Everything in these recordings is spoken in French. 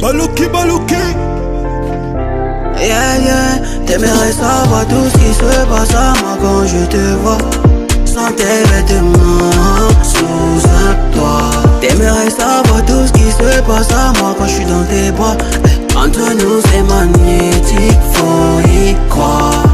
Balouki, Balouki. Yeah, yeah, t'aimerais savoir tout ce qui se passe à moi quand je te vois. Sans tes vêtements, sous un toit. T'aimerais savoir tout ce qui se passe à moi quand je suis dans tes bras. Entre nous c'est magnétique, faut y croire.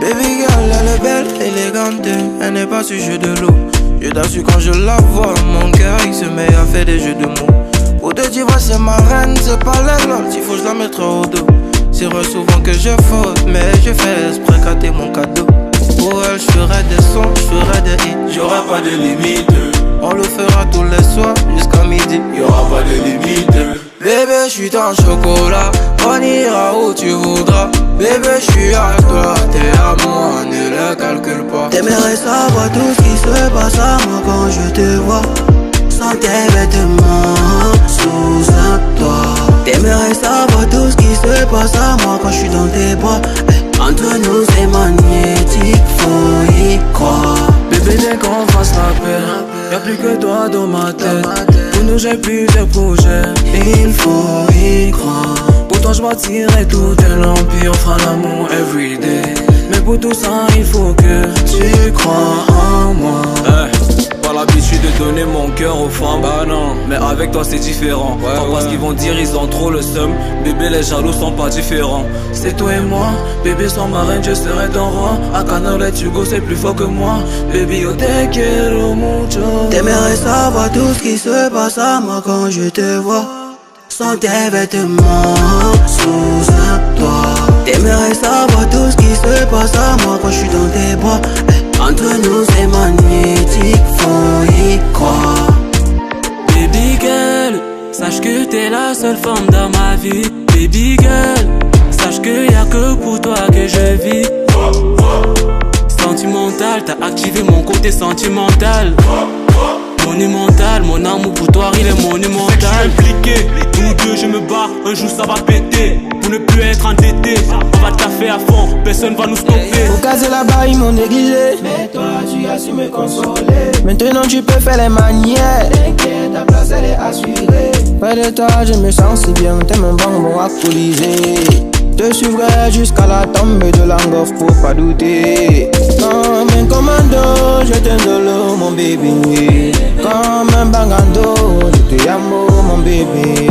Baby girl, elle est belle, élégante, elle n'est pas sujet de l'eau. Je t'assure quand je la vois, mon cœur il se met à faire des jeux de mots. Pour te dire c'est ma reine, c'est pas la lol, s'il faut je la mettrai au dos. C'est vrai souvent que je faute, mais je fais exprès gâter mon cadeau. Pour elle je ferai des sons, je ferai des hits, j'aurai pas de limite. On le fera tous les soirs jusqu'à midi, y'aura pas de limite. Bébé je suis ton chocolat, on ira où tu voudras. Bébé je suis à toi, t'es à moi, ne le calcule pas. T'aimerais savoir tout ce qui se passe à moi quand je te vois. Sans tes vêtements, sous un toit. T'aimerais savoir tout ce qui se passe à moi quand je suis dans tes bras. Entre nous c'est magnétique, faut y croire. Bébé dès qu'on fasse la paix, y'a plus que toi dans ma tête. Pour nous j'ai plus de projets, il faut y croire. Pour toi je bâtirai tout un empire, on fera l'amour everyday. Mais pour tout ça il faut que tu crois en moi. Pas l'habitude de donner mon cœur aux femmes, bah non. Mais avec toi c'est différent, ouais, pas ce qu'ils vont dire, ils ont trop le seum. Bébé les jaloux sont pas différents. C'est toi et moi, bébé sans ma reine je serai ton roi. A Canal et Hugo c'est plus fort que moi. Baby yo te quiero mucho. T'aimerais savoir tout ce qui se passe à moi quand je te vois. Sans tes vêtements, sous un toit. T'aimerais savoir tout ce qui se passe à moi quand je suis dans tes bras. Entre nous c'est magnétique, faut y croire. Baby girl, sache que t'es la seule femme dans ma vie. Baby girl, sache que y'a que pour toi que je vis. Sentimental, t'as activé mon côté sentimental. Monumental, mon amour pour toi il est monumental. Je suis impliqué, nous deux je me bats, un jour ça va péter. Pour ne plus être endetté, on va taffer à fond, personne va nous stopper. Faut caser là-bas, ils m'ont négligé. Mais toi tu as su me consoler. Maintenant tu peux faire les manières. T'inquiète, ta place elle est assurée. Près de toi je me sens si bien, t'es mon bonbon alcoolisé. Te suivrai jusqu'à la tombe de l'angoisse pour pas douter. Comme un commando, je t'endolo mon bébé. Comme un bangando, je te amo mon bébé.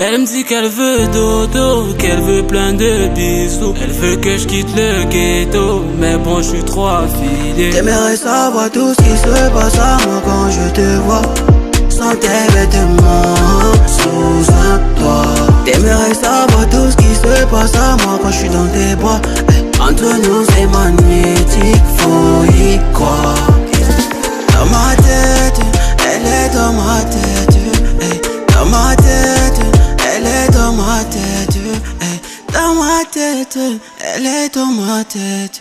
Elle me dit qu'elle veut dodo, qu'elle veut plein de bisous. Elle veut que je quitte le ghetto, mais bon je suis trop affilié. T'aimerais savoir tout ce qui se passe à moi quand je te vois. Sans tes vêtements, sous un toit. T'aimerais savoir tout ce qui se passe à moi quand je suis dans tes bras. Entre nous c'est magnétique, faut y croire. Dans ma tête, elle est dans ma tête. Dans ma tête, elle est dans ma tête. Dans ma tête, elle est dans ma tête.